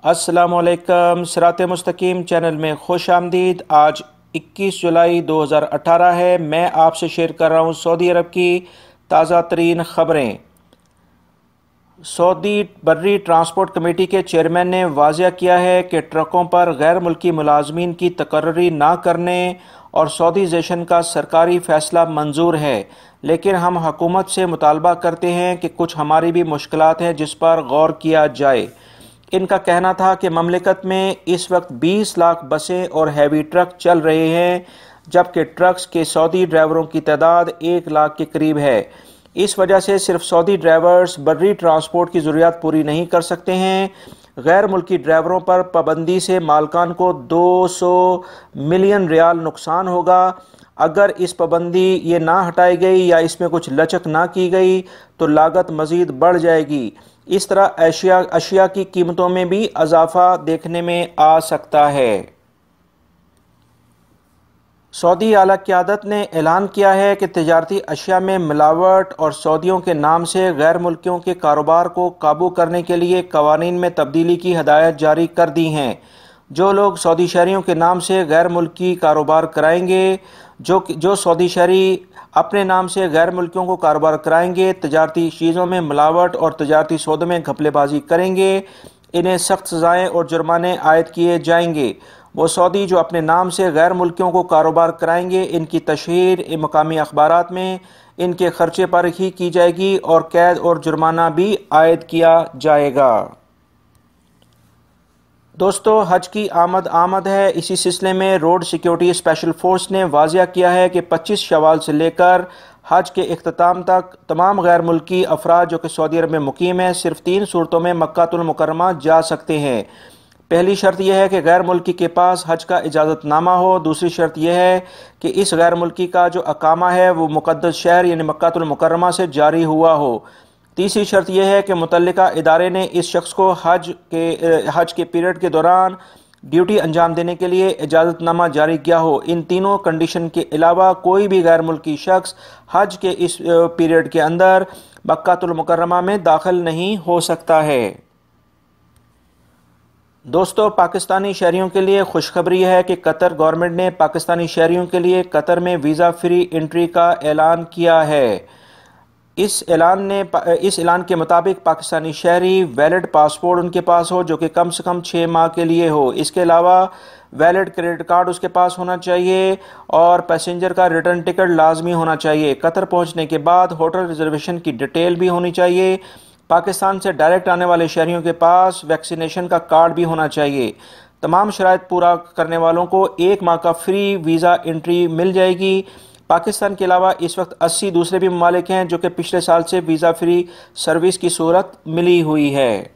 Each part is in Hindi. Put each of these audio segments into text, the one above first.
अस्सलामुअलैकुम। सिरात मुस्तकीम चैनल में खुश आमदीद। आज 21 जुलाई 2018 है। मैं आपसे शेयर कर रहा हूँ सऊदी अरब की ताज़ा तरीन ख़बरें। सऊदी बर्री ट्रांसपोर्ट कमेटी के चेयरमैन ने वाज़िया किया है कि ट्रकों पर गैर मुल्की मुलाजमीन की तकर्री ना करने और सऊदीज़ेशन का सरकारी फ़ैसला मंजूर है, लेकिन हम हुकूमत से मुतालबा करते हैं कि कुछ हमारी भी मुश्किलात हैं जिस पर गौर किया जाए। इनका कहना था कि ममलिकत में इस वक्त 20 लाख बसें और हैवी ट्रक चल रहे हैं, जबकि ट्रक्स के सऊदी ड्राइवरों की तादाद 1 लाख के करीब है। इस वजह से सिर्फ सऊदी ड्राइवर्स बर्री ट्रांसपोर्ट की ज़रूरियात पूरी नहीं कर सकते हैं। गैर मुल्की ड्राइवरों पर पाबंदी से मालकान को 200 मिलियन रियाल नुकसान होगा। अगर इस पाबंदी ये ना हटाई गई या इसमें कुछ लचक ना की गई तो लागत मज़ीद बढ़ जाएगी। इस तरह अशिया की कीमतों में भी इजाफा देखने में आ सकता है। सऊदी आला क़यादत ने ऐलान किया है कि तिजारती अशिया में मिलावट और सऊदियों के नाम से गैर मुल्कियों के कारोबार को काबू करने के लिए कवानीन में तब्दीली की हदायत जारी कर दी हैं। जो लोग सऊदी शहरियों के नाम से गैर मुल्की कारोबार कराएंगे, जो सऊदी शहरी अपने नाम से गैर मुल्कियों को कारोबार कराएंगे, तजारती चीज़ों में मिलावट और तजारती सौदों में घपलेबाजी करेंगे, इन्हें सख्त सज़ाएँ और जुर्माने आयद किए जाएंगे। वो सऊदी जो अपने नाम से गैर मुल्कियों को कारोबार कराएंगे, इनकी तशहीर मकामी अखबारात में इनके खर्चे पर ही की जाएगी और कैद और जुर्माना भी आयद किया जाएगा। दोस्तों, हज की आमद है। इसी सिलसिले में रोड सिक्योरिटी स्पेशल फोर्स ने वाज़िया किया है कि 25 शवाल से लेकर हज के इख्तिताम तक तमाम गैर मुल्की अफराद जो कि सऊदी अरब में मुकीम हैं, सिर्फ 3 सूरतों में मक्कातुल मुकर्रमा जा सकते हैं। पहली शर्त यह है कि गैर मुल्की के पास हज का इजाज़तनामा हो। दूसरी शर्त यह है कि इस गैर मुल्की का जो अकामा है वो मुक़द्दस शहर यानी मक्कातुल मुकर्रमा से जारी हुआ हो। तीसरी शर्त यह है कि मुतल्लिका इदारे ने इस शख्स को हज के पीरियड के दौरान ड्यूटी अंजाम देने के लिए इजाज़तनामा जारी किया हो। इन तीनों कंडीशन के अलावा कोई भी गैर मुल्की शख्स हज के इस पीरियड के अंदर मक्कातुल मुकर्रमा में दाखिल नहीं हो सकता है। दोस्तों, पाकिस्तानी शहरियों के लिए खुशखबरी है कि कतर गवर्नमेंट ने पाकिस्तानी शहरियों के लिए कतर में वीज़ा फ्री एंट्री का ऐलान किया है। इस ऐलान के मुताबिक पाकिस्तानी शहरी वैलिड पासपोर्ट उनके पास हो जो कि कम से कम 6 माह के लिए हो। इसके अलावा वैलिड क्रेडिट कार्ड उसके पास होना चाहिए और पैसेंजर का रिटर्न टिकट लाजमी होना चाहिए। कतर पहुंचने के बाद होटल रिजर्वेशन की डिटेल भी होनी चाहिए। पाकिस्तान से डायरेक्ट आने वाले शहरियों के पास वैक्सीनेशन का कार्ड भी होना चाहिए। तमाम शराइत पूरा करने वालों को 1 माह का फ्री वीज़ा एंट्री मिल जाएगी। पाकिस्तान के अलावा इस वक्त 80 दूसरे भी ममालिक हैं जो कि पिछले साल से वीज़ा फ्री सर्विस की सूरत मिली हुई है।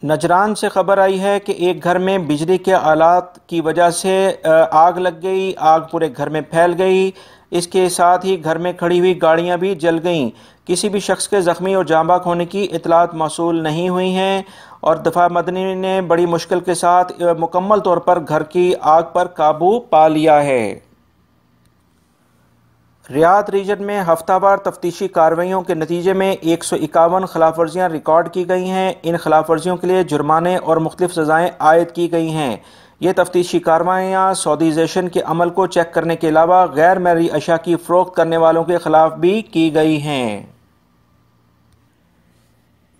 नजरान से खबर आई है कि एक घर में बिजली के आलात की वजह से आग लग गई। आग पूरे घर में फैल गई। इसके साथ ही घर में खड़ी हुई गाड़ियां भी जल गईं। किसी भी शख्स के ज़ख्मी और जांबाक होने की इतलात मौसूल नहीं हुई हैं और दफा मदनी ने बड़ी मुश्किल के साथ मुकम्मल तौर पर घर की आग पर काबू पा लिया है। रियाद रीजन में हफ्तावार तफ्तीशी कार्रवाइयों के नतीजे में 151 खिलाफ वर्जियाँ रिकॉर्ड की गई हैं। इन खिलाफ वर्जियों के लिए जुर्माने और मुख्तलिफ सज़ाएँ आयद की गई हैं। ये तफ्तीशी कार्रवाइयाँ सऊदीज़ेशन के अमल को चेक करने के अलावा गैर मैरी अशिया की फ़रोख्त करने वालों के ख़िलाफ़ भी की गई हैं।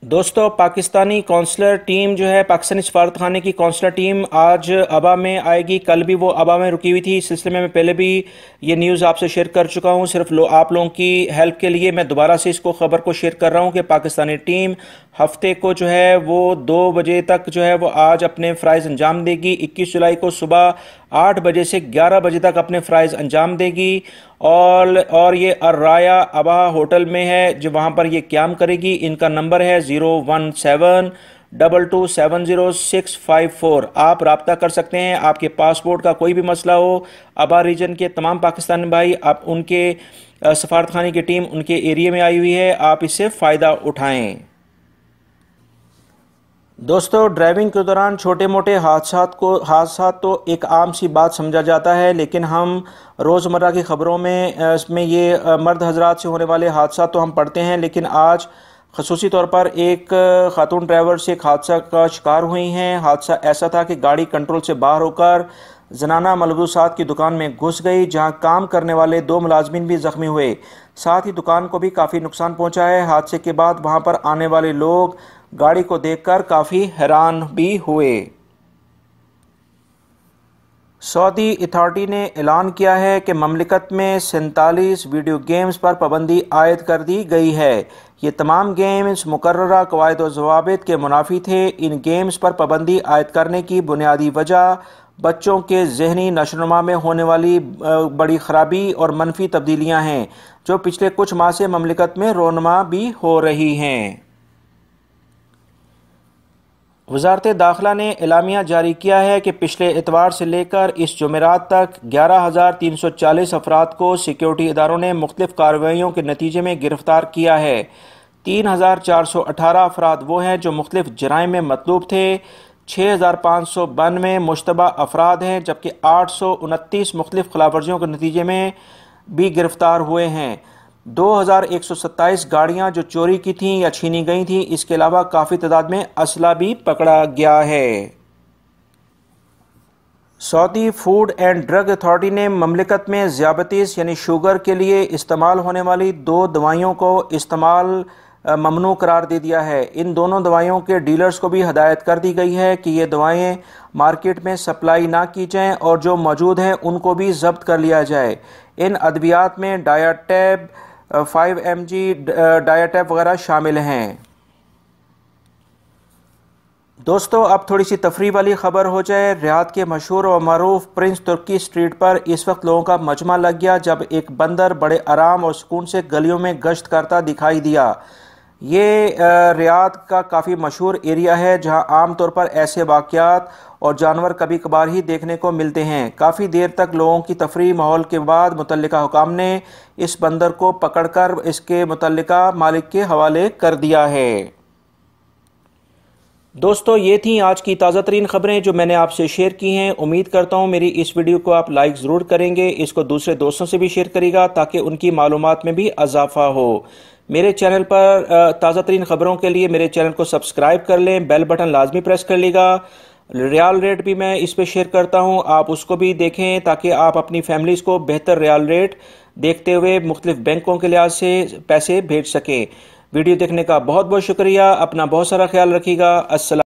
दोस्तों, पाकिस्तानी कौंसलर टीम जो है, पाकिस्तानी सफारतखाने की कौंसलर टीम आज अबा में आएगी। कल भी वो अबा में रुकी हुई थी। इस सिलसिले में मैं पहले भी ये न्यूज़ आपसे शेयर कर चुका हूँ। सिर्फ आप लोगों की हेल्प के लिए मैं दोबारा से इसको खबर को शेयर कर रहा हूँ कि पाकिस्तानी टीम हफ्ते को जो है वो 2 बजे तक जो है वो आज अपने फ़राइज़ अंजाम देगी। 21 जुलाई को सुबह 8 बजे से 11 बजे तक अपने फ़राइज़ अंजाम देगी और ये अर्राया अबा होटल में है जो वहाँ पर ये क़याम करेगी। इनका नंबर है 01722700654। आप रब्ता कर सकते हैं। आपके पासपोर्ट का कोई भी मसला हो, अबा रीजन के तमाम पाकिस्तानी भाई, आप उनके सफारतखाने की टीम उनके एरिया में आई हुई है, आप इससे फ़ायदा उठाएँ। दोस्तों, ड्राइविंग के दौरान छोटे मोटे हादसा तो एक आम सी बात समझा जाता है, लेकिन हम रोज़मर्रा की ख़बरों में इसमें ये मर्द हजरात से होने वाले हादसा तो हम पढ़ते हैं, लेकिन आज खसूसी तौर पर एक खातून ड्राइवर से एक हादसा का शिकार हुई हैं। हादसा ऐसा था कि गाड़ी कंट्रोल से बाहर होकर जनाना मलबूसात की दुकान में घुस गई, जहां काम करने वाले 2 मुलाजमीन भी जख्मी हुए। साथ ही दुकान को भी काफ़ी नुकसान पहुंचा है। हादसे के बाद वहां पर आने वाले लोग गाड़ी को देखकर काफ़ी हैरान भी हुए। सऊदी अथॉरिटी ने ऐलान किया है कि ममलिकत में 47 वीडियो गेम्स पर पाबंदी आयद कर दी गई है। ये तमाम गेम्स मुकर्ररा कवायद और ज़वाबित के मुनाफी थे। इन गेम्स पर पाबंदी आयद करने की बुनियादी वजह बच्चों के ज़हनी नशोनुमा में होने वाली बड़ी ख़राबी और मनफी तब्दीलियाँ हैं, जो पिछले कुछ माह से ममलिकत में रोनमा भी हो रही हैं। वज़ारत दाखिला ने एलामिया जारी किया है कि पिछले एतवार से लेकर इस जुमेरात तक 11,340 अफराद को सिक्योरिटी इदारों ने मुख्तलिफ कार्रवाइयों के नतीजे में गिरफ्तार किया है। 3,418 अफराद वो हैं जो मुख्तलिफ जराइम में मतलूब थे। 6,592 मुश्तबा अफराद हैं, जबकि 829 मुख्तलिफ खिलाफवर्जियों के नतीजे में भी गिरफ्तार हुए हैं। 2,127 गाड़ियां जो चोरी की थीं या छीनी गई थीं। इसके अलावा काफ़ी तादाद में असला भी पकड़ा गया है। Saudi food and drug authority ने ममलिकत में ज़ियाबतीस यानी शुगर के लिए इस्तेमाल होने वाली 2 दवाइयों को इस्तेमाल ममनू करार दे दिया है। इन दोनों दवाइयों के डीलर्स को भी हदायत कर दी गई है कि ये दवाएं मार्केट में सप्लाई ना की जाएं और जो मौजूद हैं उनको भी जब्त कर लिया जाए। इन अद्वियात में डायाटैब 5 mg डायाटैब वगैरह शामिल हैं। दोस्तों, अब थोड़ी सी तफरी वाली ख़बर हो जाए। रियाद के मशहूर और मरूफ प्रिंस तुर्की स्ट्रीट पर इस वक्त लोगों का मजमा लग गया जब एक बंदर बड़े आराम और सुकून से गलियों में गश्त करता दिखाई दिया। ये रियाद का काफ़ी मशहूर एरिया है जहां आम तौर पर ऐसे वाक़यात और जानवर कभी कभार ही देखने को मिलते हैं। काफ़ी देर तक लोगों की तफरी माहौल के बाद मुतल्लिका हुकाम ने इस बंदर को पकड़कर इसके मुतल्लिका मालिक के हवाले कर दिया है। दोस्तों, ये थी आज की ताज़ा तरीन ख़बरें जो मैंने आपसे शेयर की हैं। उम्मीद करता हूँ मेरी इस वीडियो को आप लाइक ज़रूर करेंगे, इसको दूसरे दोस्तों से भी शेयर करेगा ताकि उनकी मालूमात में भी इजाफा हो। मेरे चैनल पर ताज़ा तरीन ख़बरों के लिए मेरे चैनल को सब्सक्राइब कर लें, बेल बटन लाजमी प्रेस कर लेगा। रियाल रेट भी मैं इस पर शेयर करता हूँ, आप उसको भी देखें ताकि आप अपनी फैमिलीज़ को बेहतर रियाल रेट देखते हुए मुख्तलिफ बैंकों के लिहाज से पैसे भेज सकें। वीडियो देखने का बहुत बहुत शुक्रिया। अपना बहुत सारा ख्याल रखिएगा। अस्सलाम।